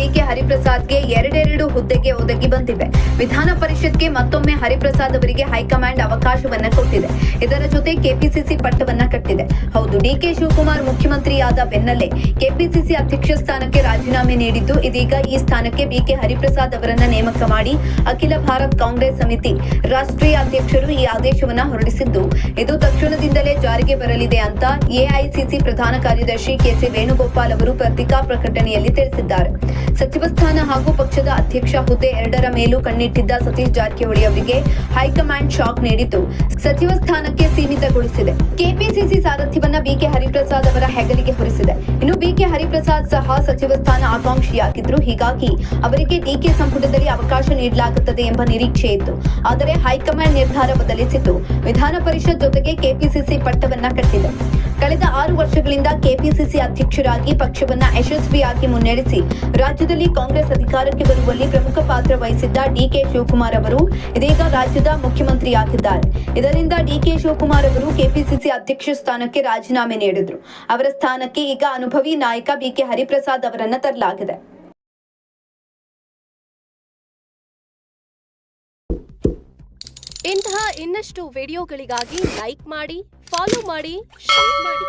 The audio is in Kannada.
ಬಿಕೆ ಹರಿಪ್ರಸಾದ್ಗೆ ಎರಡೆರಡು ಹುದ್ದೆಗೆ ಒದಗಿ ಬಂದಿವೆ. ವಿಧಾನ ಪರಿಷತ್ಗೆ ಮತ್ತೊಮ್ಮೆ ಹರಿಪ್ರಸಾದ್ ಅವರಿಗೆ ಹೈಕಮಾಂಡ್ ಅವಕಾಶವನ್ನ ಕೊಟ್ಟಿದೆ. ಇದರ ಜೊತೆ ಕೆಪಿಸಿಸಿ ಪಟ್ಟವನ್ನ ಕಟ್ಟಿದೆ. ಹೌದು, ಡಿಕೆ ಶಿವಕುಮಾರ್ ಮುಖ್ಯಮಂತ್ರಿಯಾದ ಬೆನ್ನಲ್ಲೇ ಕೆಪಿಸಿಸಿ ಅಧ್ಯಕ್ಷ ಸ್ಥಾನಕ್ಕೆ ರಾಜೀನಾಮೆ ನೀಡಿದ್ದು, ಇದೀಗ ಈ ಸ್ಥಾನಕ್ಕೆ ಬಿಕೆ ಹರಿಪ್ರಸಾದ್ ಅವರನ್ನ ನೇಮಕ ಮಾಡಿ ಅಖಿಲ ಭಾರತ್ ಕಾಂಗ್ರೆಸ್ ಸಮಿತಿ ರಾಷ್ಟ್ರೀಯ ಅಧ್ಯಕ್ಷರು ಈ ಆದೇಶವನ್ನ ಹೊರಡಿಸಿದ್ದು, ಇದು ತಕ್ಷಣದಿಂದಲೇ ಜಾರಿಗೆ ಬರಲಿದೆ ಅಂತ ಎಐಸಿಸಿ ಪ್ರಧಾನ ಕಾರ್ಯದರ್ಶಿ ಕೆಸಿ ವೇಣುಗೋಪಾಲ್ ಅವರು ಪತ್ರಿಕಾ ಪ್ರಕಟಣೆಯಲ್ಲಿ ತಿಳಿಸಿದ್ದಾರೆ. ಸಚಿವ ಸ್ಥಾನ ಹಾಗೂ ಪಕ್ಷದ ಅಧ್ಯಕ್ಷ ಹುದ್ದೆ ಎರಡರ ಮೇಲೂ ಕಣ್ಣಿಟ್ಟಿದ್ದ ಸತೀಶ್ ಜಾರಕಿಹೊಳಿ ಅವರಿಗೆ ಹೈಕಮಾಂಡ್ ಶಾಕ್ ನೀಡಿದ್ದು, ಸಚಿವ ಸ್ಥಾನಕ್ಕೆ ಸೀಮಿತಗೊಳಿಸಿದೆ. ಕೆಪಿಸಿಸಿ ಸಾರಥ್ಯವನ್ನ ಬಿಕೆ ಹರಿಪ್ರಸಾದ್ ಅವರ ಹೆಗಲಿಗೆ ಹೊರಿಸಿದೆ. ಇನ್ನು ಬಿಕೆ ಹರಿಪ್ರಸಾದ್ ಸಹ ಸಚಿವ ಸ್ಥಾನ ಆಕಾಂಕ್ಷಿಯಾಗಿದ್ರು. ಹೀಗಾಗಿ ಅವರಿಗೆ ಡಿಕೆ ಸಂಪುಟದಲ್ಲಿ ಅವಕಾಶ ನೀಡಲಾಗುತ್ತದೆ ಎಂಬ ನಿರೀಕ್ಷೆ ಇತ್ತು. ಆದರೆ ಹೈಕಮಾಂಡ್ ನಿರ್ಧಾರ ಬದಲಿಸಿದ್ದು, ವಿಧಾನ ಪರಿಷತ್ ಜೊತೆಗೆ ಕೆಪಿಸಿಸಿ ಪಟ್ಟವನ್ನ ಕಟ್ಟಿದೆ. ಕಳೆದ 6 ವರ್ಷಗಳಿಂದ ಕೆಪಿಸಿಸಿ ಅಧ್ಯಕ್ಷರಾಗಿ ಪಕ್ಷವನ್ನ ಯಶಸ್ವಿಯಾಗಿ ಮುನ್ನಡೆಸಿ ರಾಜ್ಯದಲ್ಲಿ ಕಾಂಗ್ರೆಸ್ ಅಧಿಕಾರಕ್ಕೆ ಬರುವಲ್ಲಿ ಪ್ರಮುಖ ಪಾತ್ರ ವಹಿಸಿದ್ದ ಡಿಕೆ ಶಿವಕುಮಾರ್ ಅವರು ಇದೀಗ ರಾಜ್ಯದ ಮುಖ್ಯಮಂತ್ರಿಯಾಗಿದ್ದಾರೆ. ಇದರಿಂದ ಡಿಕೆ ಶಿವಕುಮಾರ್ ಅವರು ಕೆಪಿಸಿಸಿ ಅಧ್ಯಕ್ಷ ಸ್ಥಾನಕ್ಕೆ ರಾಜೀನಾಮೆ ನೀಡಿದ್ರು. ಅವರ ಸ್ಥಾನಕ್ಕೆ ಈಗ ಅನುಭವಿ ನಾಯಕ ಬಿಕೆ ಹರಿಪ್ರಸಾದ್ ಅವರನ್ನ ತರಲಾಗಿದೆ. ಇಂತಹ ಇನ್ನಷ್ಟು ವಿಡಿಯೋಗಳಿಗಾಗಿ ಲೈಕ್ ಮಾಡಿ, ಫಾಲೋ ಮಾಡಿ, ಶೇರ್ ಮಾಡಿ.